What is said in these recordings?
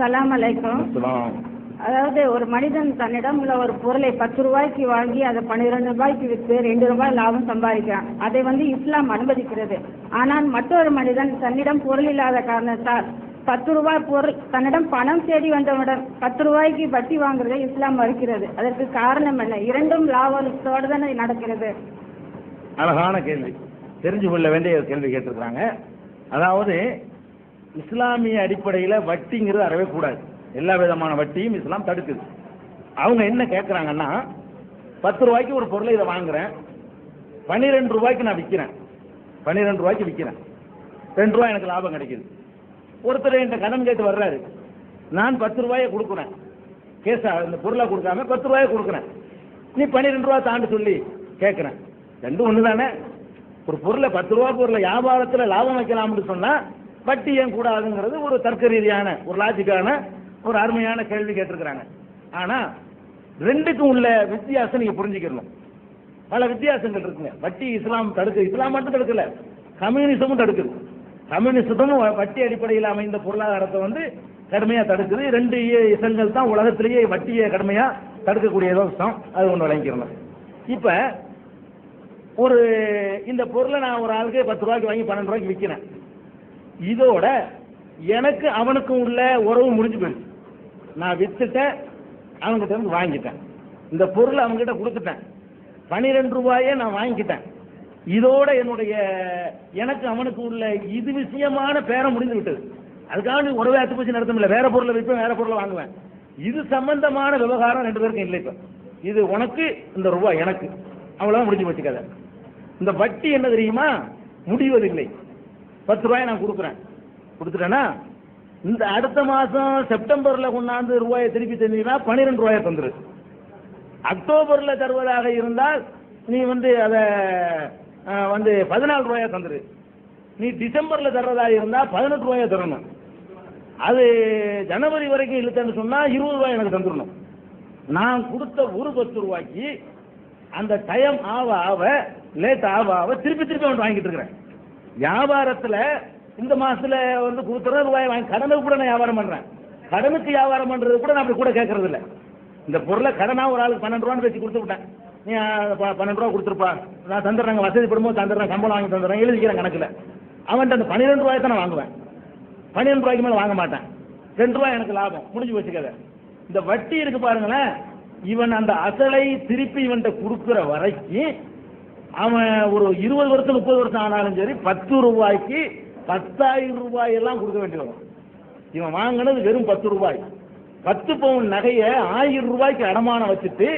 சலாம் அலைக்கும். அதாவது ஒரு மனிதன் தன்னிடம் உள்ள ஒரு பொருளை 10 ரூபாய்க்கு வாங்கி அதை 12 ரூபாய்க்கு விற்று 2 ரூபாய் லாபம் சம்பாதிக்கிறான். அதை இஸ்லாம் அனுமதிக்கிறது. ஆனால் மற்றொரு மனிதன் தன்னிடம் பொருள் இல்லாத காரணத்தால் 10 ரூபாய் பொருள் தன்னிடம் பணம் தேடி வந்தவுடன் 10 ரூபாய்க்கு வட்டி வாங்குறதை இஸ்லாம் மறுக்கிறது. அதற்கு காரணம் என்ன? இரண்டும் லாபத்தோடு தானே நடக்கிறது. அழகான கேள்வி, தெரிஞ்சு கொள்ள வேண்டிய கேள்வி கேட்டிருக்கிறாங்க. அதாவது இஸ்லாமிய அடிப்படையில் வட்டிங்கிறது அறவே கூடாது. எல்லா விதமான வட்டியும் இஸ்லாம் தடுக்குது. அவங்க என்ன கேட்குறாங்கன்னா, 10 ரூபாய்க்கு ஒரு பொருளை இதை வாங்குறேன், 12 ரூபாய்க்கு நான் விற்கிறேன், 12 ரூபாய்க்கு விற்கிறேன், 2 ரூபாய் எனக்கு லாபம் கிடைக்குது. ஒருத்தர் என்கிட்ட கடன் கேட்டு வர்றாரு, நான் 10 ரூபாயை கொடுக்குறேன், கேஸா இந்த பொருளை கொடுக்காம 10 ரூபாயை கொடுக்குறேன், நீ 12 ரூபா தாண்டு சொல்லி கேட்குறேன். ரெண்டும் ஒன்று தானே. ஒரு பொருளை 10 ரூபா பொருளை வியாபாரத்தில் லாபம் வைக்கலாம்னு சொன்னால் வட்டி ஏன் கூடாதுங்கிறது ஒரு தர்க்க ரீதியான ஒரு லாஜிக்கான ஒரு அருமையான கேள்வி கேட்டிருக்கிறாங்க. ஆனால் ரெண்டுக்கும் உள்ள வித்தியாசம் நீங்கள் புரிஞ்சுக்கணும். பல வித்தியாசங்கள் இருக்குங்க. வட்டி இஸ்லாம் தடுக்குது. இஸ்லாம் மட்டும் தடுக்கல, கம்யூனிசமும் தடுக்குது. கம்யூனிசமும் வட்டி அடிப்படையில் அமைந்த பொருளாதாரத்தை கடுமையாக தடுக்குது. 2 இசங்கள் தான் உலகத்திலேயே வட்டியை கடுமையாக தடுக்கக்கூடிய விஷயம். அது ஒன்று விளங்கிக்கிறோம். இப்போ ஒரு இந்த பொருளை நான் ஒரு ஆளுக்கு 10 ரூபாய்க்கு வாங்கி 12 ரூபாய்க்கு விற்கிறேன். இதோட எனக்கு அவனுக்கும் உள்ள உறவு முடிஞ்சு போயிடுச்சு. நான் வித்துட்டேன், அவங்ககிட்ட இருந்து வாங்கிட்டேன், இந்த பொருளை அவங்ககிட்ட கொடுத்துட்டேன், 12 ரூபாயே நான் வாங்கிக்கிட்டேன். இதோட என்னுடைய எனக்கு அவனுக்கு உள்ள இது விஷயமான பேரம் முடிந்து விட்டது. அதுக்காக நீ உறவை அத்துப்பூச்சி நடத்த முடியல. வேற பொருளை விற்பேன், வேற பொருளை வாங்குவேன். இது சம்பந்தமான விவகாரம் 2 பேருக்கும் இல்லை. இப்போ இது உனக்கு, இந்த ரூபாய் எனக்கு, அவ்வளோதான் முடிஞ்சு வச்சுக்காத. இந்த வட்டி என்ன தெரியுமா? முடிவதில்லை. 10 ரூபாய் நான் கொடுத்துட்டேன்னா இந்த அடுத்த மாதம் செப்டம்பரில் கொண்டாந்து ரூபாயை திருப்பி தந்தீங்கன்னா 12 ரூபாயை தந்துரு. அக்டோபரில் தருவதாக இருந்தால் நீ அதை 14 ரூபாயை தந்துரு. நீ டிசம்பரில் தர்றதாக இருந்தால் 18 ரூபாயை தரணும். அது ஜனவரி வரைக்கும் இழுத்தன்னு சொன்னால் 20 ரூபாய் எனக்கு தந்துடணும். நான் கொடுத்த ஒரு 10 ரூபாய்க்கு அந்த டைம் ஆவ லேட் ஆவ திருப்பி அவன் வாங்கிட்டு இருக்கிறேன். வியாபாரத்தில் இந்த மாசத்துல கொடுத்துற ரூபாய் வாங்கி கடனுக்கு கூட நான் வியாபாரம் பண்றேன். கடனுக்கு வியாபாரம் பண்றது கூட நான் அப்படி கூட கேட்கறது இல்லை. இந்த பொருளை கடனா ஒரு ஆளுக்கு 12 ரூபான்னு வச்சு கொடுத்து விட்டேன், நீ 12 ரூபா கொடுத்துருப்பா, நான் தந்துடுறேன், வசதிப்படும்போது தந்துடுறேன், சம்பளம் வாங்கி தந்துடுறேன், எழுதிக்கிறேன் கணக்கில். அவன்கிட்ட அந்த 12 ரூபாய் தான் நான் வாங்குவேன். 12 ரூபாய்க்கு மேலே வாங்க மாட்டேன். 2 ரூபாய் எனக்கு லாபம், முடிஞ்சு வச்சுக்காத. இந்த வட்டி இருக்கு பாருங்களேன், இவன் அந்த அசலை திருப்பி இவன்கிட்ட கொடுக்குற வரைக்கும் அவன் ஒரு 20 வருஷம் 30 வருஷம் ஆனாலும் சரி 10 ரூபாய்க்கு 10,000 ரூபாய் எல்லாம் கொடுக்க வேண்டி வரும். இவன் வாங்கினது வெறும் 10 ரூபாய். 10 பவுன் நகையை 1000 ரூபாய்க்கு அடமானம் வச்சுட்டு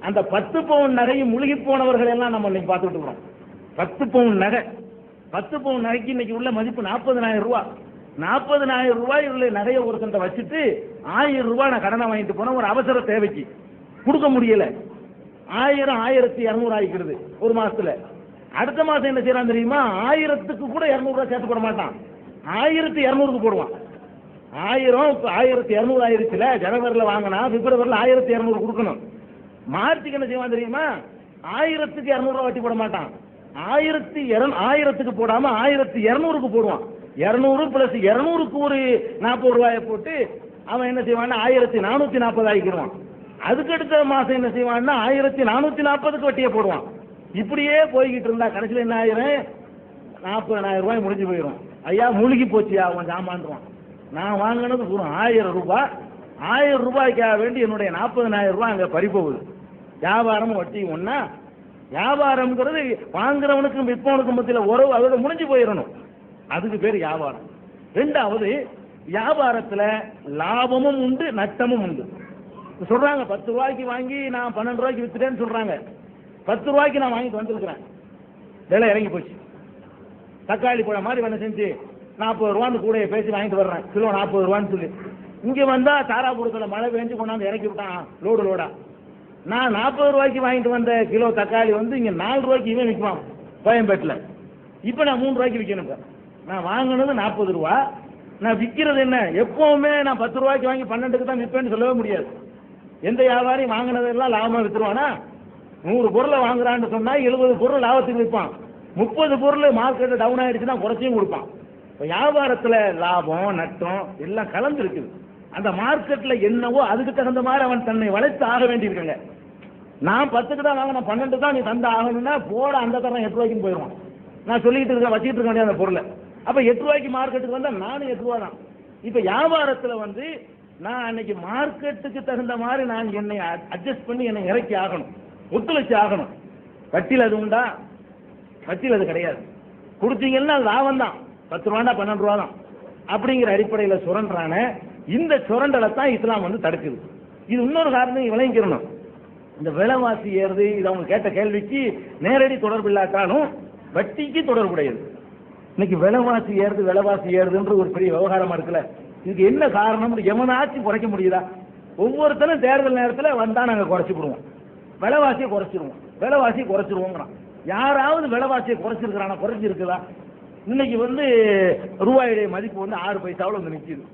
அந்த 10 பவுன் நகையை முழுகி போனவர்கள் எல்லாம் நம்ம இன்னைக்கு பார்த்துட்டு இருக்கோம். 10 பவுன் நகை, 10 பவுன் நகைக்கு இன்னைக்கு உள்ள மதிப்பு 40,000 ரூபாய். 40,000 ரூபாய் உள்ள நகையை ஒருத்தன் வச்சுட்டு 1000 ரூபாய் நான் கடனை வாங்கிட்டு போன ஒரு அவசர தேவைக்கு கொடுக்க முடியல. 1000 1200 ஆகிக்கிறது ஒரு மாசத்துல. அடுத்த மாசம் என்ன செய்யறான் தெரியுமா? 1000க்கு கூட 200 ரூபாய் சேர்த்து போட மாட்டான், 1200க்கு போடுவான். 1000 1200 ஆயிருச்சுல. ஜனவரியில் வாங்கினா பிப்ரவரியில் 1200 கொடுக்கணும். மார்ச்சுக்கு என்ன செய்வான் தெரியுமா? 1000க்கு 200 ரூபாய் வட்டி போட மாட்டான், 1000க்கு போடாம 1200க்கு போடுவான். 200 பிளஸ் 200க்கு ஒரு 40 ரூபாயை போட்டு அவன் என்ன செய்வான்னா 1440 ஆகிக்கிடுவான். அதுக்கு அடுத்த மாசம் என்ன செய்வான்னா 1440க்கு வட்டியை போடுவான். இப்படியே போய்கிட்டு இருந்தா கடைசியில் என்ன ஆயிரும்? 40,000 ரூபாய் முடிஞ்சு போயிடும். ஐயா மூழ்கி போச்சியா அவன் ஜாமான்றான். நான் வாங்கினது ஒரு 1000 ரூபாய், 1000 ரூபாய்க்காக வேண்டி என்னுடைய 40,000 ரூபாய் அங்கே பறிப்போகுது. வியாபாரம் வட்டி ஒன்னா? வியாபாரம்ங்கிறது வாங்குறவனுக்கும் விற்பவனுக்கும் மத்தியில் உறவு, அதோட முடிஞ்சு போயிடணும். அதுக்கு பேர் வியாபாரம். 2வது, வியாபாரத்தில் லாபமும் உண்டு நஷ்டமும் உண்டு. சொல்றாங்க 10 ரூபாய்க்கு வாங்கி நான் 12 ரூபாய்க்கு வித்துட்டேன்னு சொல்றாங்க. 10 ரூபாய்க்கு நான் வாங்கிட்டு வந்துருக்கிறேன், விலை இறங்கி போச்சு. தக்காளி பழம் மாதிரி வேலை செஞ்சு 40 ரூபான்னு கூட பேசி வாங்கிட்டு வர்றேன், கிலோ 40 ரூபான்னு சொல்லி. இங்கே வந்தால் தாராபுரத்தில் மழை பெஞ்சு கொண்டாந்து இறக்கி விட்டான் லோடா. நான் 40 ரூபாய்க்கு வாங்கிட்டு வந்த கிலோ தக்காளி இங்கே 4 ரூபாய்க்கு இவன் விற்குவான் கோயம்பேட்டில். இப்போ நான் 3 ரூபாய்க்கு விற்கணும். நான் வாங்கினது 40 ரூபா, நான் விற்கிறது என்ன? எப்பவுமே நான் 10 ரூபாய்க்கு வாங்கி 12க்கு தான் விற்பேன்னு சொல்லவே முடியாது. எந்த வியாபாரியும் வாங்கினதெல்லாம் லாபமாக விற்றுருவானா? 100 பொருளை வாங்குறான்னு சொன்னா 70 பொருள் லாபத்துக்கு விற்பான், 30 பொருள் மார்க்கெட்டு டவுன் ஆயிடுச்சுன்னா குறைச்சியும் கொடுப்பான். இப்போ வியாபாரத்தில் லாபம் நட்டம் எல்லாம் கலந்து இருக்குது. அந்த மார்க்கெட்ல என்னவோ அதுக்கு தகுந்த மாதிரி அவன் தன்னை வளைத்து ஆக வேண்டியிருக்காங்க. நான் 10 தான் வாங்கினேன், 12 தான் நீ தந்த ஆகணும்னா போட அந்த தரம் 8 ரூபாய்க்கு போயிடுவான். நான் சொல்லிட்டு இருக்கேன், வச்சுட்டு இருக்க வேண்டிய அந்த பொருளை. அப்ப 8 ரூபாய்க்கு மார்க்கெட்டுக்கு வந்தா நானும் 8 ரூபா தான். இப்ப வியாபாரத்துல வந்து நான் அன்னைக்கு மார்க்கெட்டுக்கு தகுந்த மாதிரி நான் என்னை அட்ஜஸ்ட் பண்ணி என்னை இறக்கி ஆகணும், ஒத்துழைச்சு ஆகணும். வட்டியில் அது உண்டா? வட்டியில் அது கிடையாது. கொடுத்தீங்கன்னா அது லாபம் தான், 10 ரூபாண்டா 12 ரூபா தான் அப்படிங்கிற அடிப்படையில் சுரண்டான இந்த சுரண்டலை தான் இஸ்லாம் வந்து தடுக்குது. இது இன்னொரு காரணம் விளங்கிக்கிறணும். இந்த விலைவாசி ஏறுது, இது அவங்க கேட்ட கேள்விக்கு நேரடி தொடர்பு இல்லாட்டாலும் வட்டிக்கு தொடர்புடையது. இன்னைக்கு விலைவாசி ஏறுதுன்ற ஒரு பெரிய விவகாரமா இருக்குல்ல. இதுக்கு என்ன காரணம்? எவனாச்சும் குறைக்க முடியுதா? ஒவ்வொருத்தரும் தேர்தல் நேரத்தில் வந்தா நாங்கள் குறைச்சிடுவோம், விலைவாசியை குறைச்சிருவோங்கிறான். யாராவது விலைவாசியை குறைச்சிருக்குதா? இன்னைக்கு வந்து ரூபாயுடைய மதிப்பு வந்து 6 பைசாவில் வந்து நிற்கிது.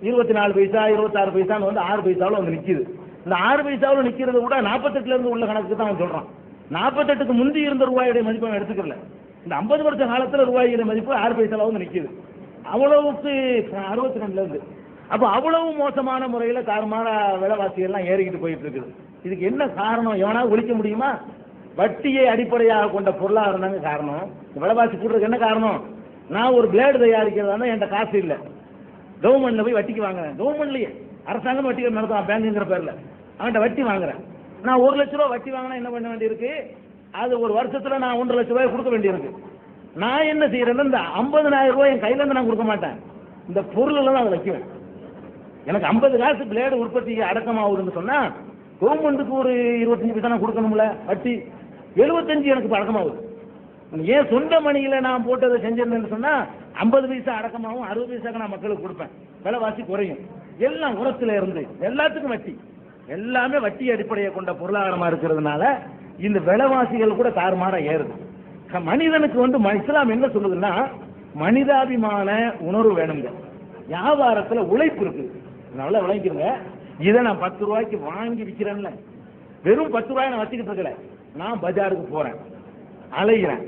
24 பைசா 26 பைசான்னு வந்து 6 பைசாவில் வந்து நிற்கிது. இந்த 6 பைசாவில் நிற்கிறது கூட 48 இருந்து உள்ள கணக்கு தான் அவன் சொல்றான். 48க்கு முந்தி இருந்த ரூபாயுடைய மதிப்பு அவன் எடுத்துக்கல. இந்த 50 வருஷ காலத்தில் ரூபாயுடைய மதிப்பு 6 பைசாவில் வந்து நிற்கிது. அவ்வளவுக்கு 62ல இருந்து. அப்போ அவ்வளவு மோசமான முறையில் தாறுமாற விலைவாசி எல்லாம் ஏறிக்கிட்டு போயிட்டு இருக்குது. இதுக்கு என்ன காரணம்? எவனாவது ஒழிக்க முடியுமா? வட்டியை அடிப்படையாக கொண்ட பொருளாதாரம் தாங்க காரணம். விலைவாசி கூடுறதுக்கு என்ன காரணம்? நான் ஒரு பிளேடு தயாரிக்கிறதா என்கிட்ட காசு இல்லை, கவர்மெண்ட்ல போய் வட்டிக்கு வாங்குறேன். கவர்மெண்ட்லயே அரசாங்கம் வட்டி நடத்தும் பேங்குங்கிற பேர்ல அவன்கிட்ட வட்டி வாங்குறேன். நான் 1 லட்ச ரூபா வட்டி வாங்கினா என்ன பண்ண வேண்டியிருக்கு? அது ஒரு வருஷத்துல நான் 1.5 லட்ச ரூபாய் கொடுக்க வேண்டியிருக்கு. நான் என்ன செய்யறேன்னா இந்த 50,000 ரூபாய் என் கையில இருந்து நான் கொடுக்க மாட்டேன், இந்த பொருள் தான் அதை வைக்குவேன். எனக்கு 50 காசு பிளேடு உற்பத்தி அடக்கமாகுதுன்னு சொன்னா கவர்மெண்ட்டுக்கு ஒரு 25 பைசா நான் கொடுக்கணும்ல வட்டி. 75 எனக்கு பழக்கமாகுது. ஏன் சொந்த மணியில நான் போட்டு அதை செஞ்சிருந்தேன்னு சொன்னா 50 பைசா அடக்கமாகவும் 60 பைசாக்கு நான் மக்களுக்கு கொடுப்பேன். விலைவாசி குறையும். எல்லாம் உரத்துல இருந்து எல்லாத்துக்கும் வட்டி, எல்லாமே வட்டி அடிப்படையை கொண்ட பொருளாதாரமா இருக்கிறதுனால இந்த விலைவாசிகள் கூட தாறுமாறா ஏறுது. மனிதனுக்கு வந்து இஸ்லாம் என்ன சொல்லுதுன்னா மனிதாபிமான உணர்வு வேணுங்க. வியாபாரத்துல உழைப்பு இருக்கு, நல்லா விளங்கிக்கிறங்க. இதை நான் 10 ரூபாய்க்கு வாங்கி விற்கிறேன்ல, வெறும் 10 ரூபாய் நான் வச்சுக்கிட்டு இருக்கல. நான் பஜாருக்கு போறேன், அலைகிறேன்,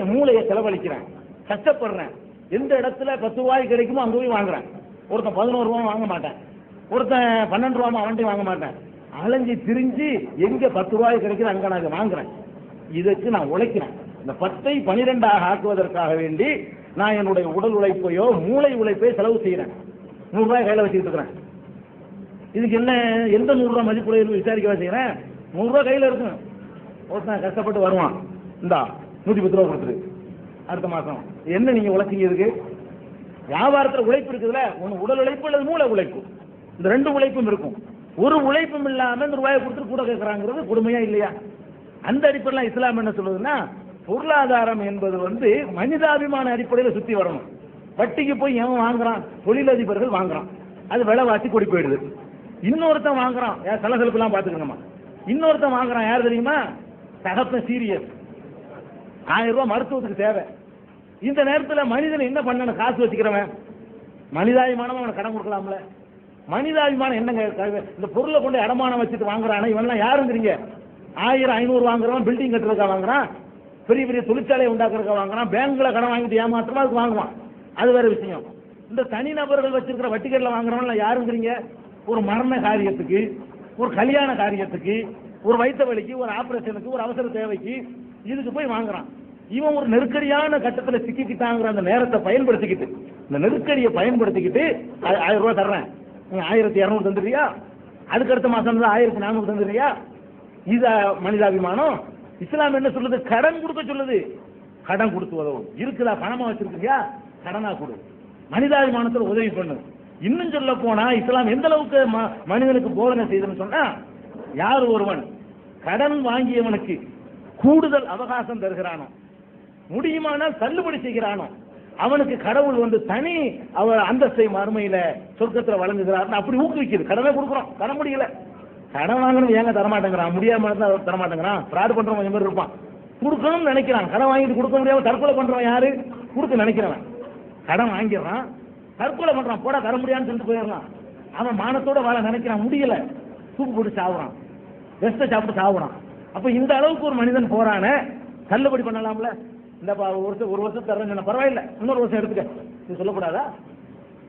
என் மூளையை செலவழிக்கிறேன், கஷ்டப்படுறேன். எந்த இடத்துல 10 ரூபாய் கிடைக்குமோ அங்க போய் வாங்குறேன். ஒருத்தன் 11 ரூபா வாங்க மாட்டேன், ஒருத்தன் 12 ரூபா அவன்கிட்ட வாங்க மாட்டேன். அலைஞ்சி திரிஞ்சு எங்க 10 ரூபாய் கிடைக்குது அங்க நான் வாங்குறேன். இதுக்கு நான் உழைக்கிறேன். இந்த 10ஐ 12ஆக ஆக்குவதற்காக வேண்டி நான் என்னுடைய உடல் உழைப்பையோ மூளை உழைப்பையோ செலவு செய்யறேன். 100 ரூபாய் கையில வச்சுக்கிட்டு இருக்கிறேன். இதுக்கு என்ன எந்த 100 ரூபாய் மதிப்புடைய விசாரிக்க செய்யறேன். 100 ரூபாய் கையில இருக்கும். ஒருத்தன் கஷ்டப்பட்டு வருவான், இந்தா 110 ரூபா கொடுத்துரு அடுத்த மாசம். என்ன நீங்க உழைச்சிங்க? இதுக்கு வியாபாரத்தில் உழைப்பு இருக்குதுல்ல, ஒன்று உடல் உழைப்பு அல்லது மூளை உழைப்பு, இந்த 2 உழைப்பும் இருக்கும். ஒரு உழைப்பும் இல்லாம இந்த ரூபாயை கொடுத்துட்டு கூட கேட்கறாங்கிறது கொடுமையா இல்லையா? அந்த அடிப்படையில் இஸ்லாம் என்ன சொல்லுதுன்னா பொருளாதாரம் என்பது வந்து மனிதாபிமான அடிப்படையில் சுத்தி வரணும். வட்டிக்கு போய் எவன் வாங்குறான்? தொழிலதிபர்கள் வாங்குறான், அது விலைவாசி கூடி போயிடுது. இன்னொருத்தன் வாங்குறான், சலசலப்பு எல்லாம் பாத்துக்கணுமா. இன்னொருத்தன் வாங்குறான், யார் தெரியுமா? தகப்பன் சீரியஸ், 1000 ரூபாய் மருத்துவத்துக்கு தேவை. இந்த நேரத்தில் மனிதன் என்ன பண்ணணும்? காசு வச்சுக்கிறவன் மனிதாபிமானம் அவனை கடன் கொடுக்கலாம்ல. மனிதாபிமானம் என்னங்க? இந்த பொருளை கொண்டு அடமானம் வச்சுட்டு வாங்குறானா இவன்லாம் யாருங்கிறீங்க? 1000 500 வாங்குறவன் பில்டிங் கட்டுறதுக்கா வாங்குறான், பெரிய பெரிய தொழிற்சாலையை உண்டாக்குறதுக்கா வாங்குறான், பேங்க்ல கடன் வாங்கிட்டு ஏமாற்றமா அதுக்கு வாங்குவான், அது வேற விஷயம். இந்த தனிநபர்கள் வச்சிருக்கிற வட்டிகள்ல வாங்குறவன் யாருங்கிறீங்க? ஒரு மரண காரியத்துக்கு, ஒரு கல்யாண காரியத்துக்கு, ஒரு வயிற்று வலிக்கு, ஒரு ஆபரேஷனுக்கு, ஒரு அவசர தேவைக்கு இதுக்கு போய் வாங்குறான். இவன் ஒரு நெருக்கடியான கட்டத்தில் சிக்கிக்கிட்டாங்கிற அந்த நேரத்தை பயன்படுத்திக்கிட்டு, இந்த நெருக்கடியை பயன்படுத்திக்கிட்டு 1000 ரூபாய் தர்றேன், 1200 தந்துடுறியா, அதுக்கு அடுத்த மாசம் 1400 தந்துடுறியா? இது மனிதாபிமானம். இஸ்லாம் என்ன சொல்லுது? கடன் கொடுக்க சொல்லுது. கடன் கொடுத்து உதவும். இருக்குதா? பணமா வச்சிருக்கியா? கடனா கொடு. மனிதாபிமானத்தில் உதவி பண்ணு. இன்னும் சொல்ல போனா இஸ்லாம் எந்த அளவுக்கு மனிதனுக்கு போதனை செய்யுதுன்னு சொன்னா, யார் ஒருவன் கடன் வாங்கியவனுக்கு கூடுதல் அவகாசம் தருகிறானோ, முடியுமானால் தள்ளுபடி செய்கிறானோ, அவனுக்கு கடவுள் வந்து தனி அவர் அந்தஸ்தை மறுமையில சொர்க்கத்தில் வழங்குகிறார். அப்படி ஊக்குவிக்குது. கடனை கொடுக்குறோம், தர முடியல, கடன் வாங்கணும் ஏங்க தரமாட்டேங்கிறான், முடியாம தரமாட்டேங்கிறான், ஃப்ராட் பண்றவன் மாதிரி இருப்பான். கொடுக்கணும்னு நினைக்கிறான், கடன் வாங்கிட்டு கொடுக்க முடியாம தற்கொலை பண்றவன் யாரு? கொடுக்க நினைக்கிறவன். கடன் வாங்கிடுறான், தற்கொலை பண்றான், போட தர முடியான்னு சொல்லிட்டு போயிடலாம். அவன் மானத்தோட வாழ நினைக்கிறான், முடியல, தூக்கு போட்டு சாவுறான், வெஸ்ட சாப்பிட்டு சாவுறான். அப்ப இந்த அளவுக்கு ஒரு மனிதன் போறான, தள்ளுபடி பண்ணலாம்ல. இந்த ஒரு வருஷம் தர்றேன்னு பரவாயில்ல, இன்னொரு வருஷம் எடுத்துக்க, இது சொல்லக்கூடாதா?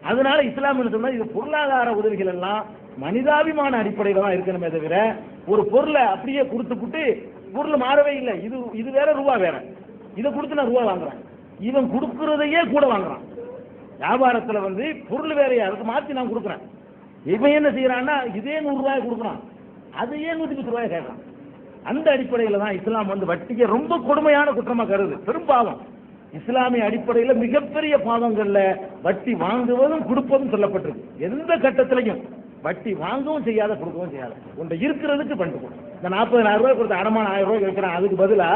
அதனால இஸ்லாம் என்ன சொன்னா, இது பொருளாதார உதவிகள் எல்லாம் மனிதாபிமான அடிப்படையில தான் இருக்கணுமே தவிர ஒரு பொருளை அப்படியே கொடுத்துப்புட்டு பொருள் மாறவே இல்லை. இது வேற, ரூபா வேற. இதை கொடுத்து நான் ரூபா வாங்குறேன், இவன் கொடுக்கறதையே கூட வாங்குறான். வியாபாரத்துல வந்து பொருள் வேறையா அதுக்கு மாத்தி நான் கொடுக்குறேன். இவன் என்ன செய்யறான்னா இதே 100 ரூபாய் கொடுக்குறான், அதையே 110 ரூபாய் கேட்கறான். அந்த அடிப்படையில தான் இஸ்லாம் வந்து வட்டியை ரொம்ப கொடுமையான குற்றமா கருது, பெரும் பாவம். இஸ்லாமிய அடிப்படையில் மிகப்பெரிய பாவங்கள்ல வட்டி வாங்குவதும் கொடுப்பதும் சொல்லப்பட்டிருக்கு. எந்த கட்டத்திலையும் வட்டி வாங்கவும் செய்யாத, கொடுக்கவும் செய்யாத. உன்னை இருக்கிறதுக்கு பண்ணிட்டு இந்த 40,000 ரூபாய் கொடுத்த அடமான 1000 ரூபாய் வைக்கிறான், அதுக்கு பதிலா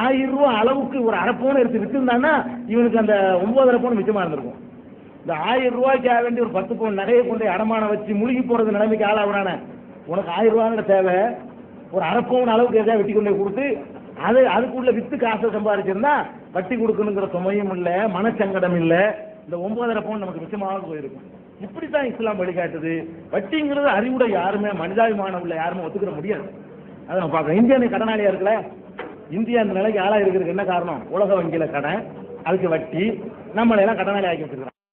1000 ரூபாய் அளவுக்கு ஒரு அரை பவுன் எடுத்து விட்டுருந்தான்னா இவனுக்கு அந்த 9.5 பவுன் மிச்சமா இருந்திருக்கும். இந்த 1000 ரூபாய்க்காக வேண்டி ஒரு 10 பவுன் நகையை கொண்டு அடமான வச்சு முழுகி போறது நிலைமைக்கு ஆளாகிறான. உனக்கு 1000 ரூபாய் தேவை, ஒரு அரை பவுன் அளவுக்கு எதாவது வெட்டி கொண்டு கொடுத்து அதுக்குள்ள வித்து காசை சம்பாதிச்சிருந்தா வட்டி கொடுக்கணுங்கிற சுமையும் இல்ல, மனச்சங்கடம் இல்ல, இந்த 9.5 பவுன் நமக்கு மிச்சமாக போயிருக்கும். இப்படித்தான் இஸ்லாம் வழிகாட்டுது. வட்டிங்கிறது அறிவுடைய யாருமே, மனிதாபிமானம் உள்ள யாருமே ஒத்துக்கிற முடியாது. அதை நம்ம பார்க்கணும். இந்தியா கடனாளியா இருக்குல்ல, இந்தியா இந்த நிலைக்கு ஆளா இருக்கிறதுக்கு என்ன காரணம்? உலக வங்கியில கடன், அதுக்கு வட்டி, நம்மளை எல்லாம் கடனாளி ஆக்கி வச்சிருக்கிறோம்.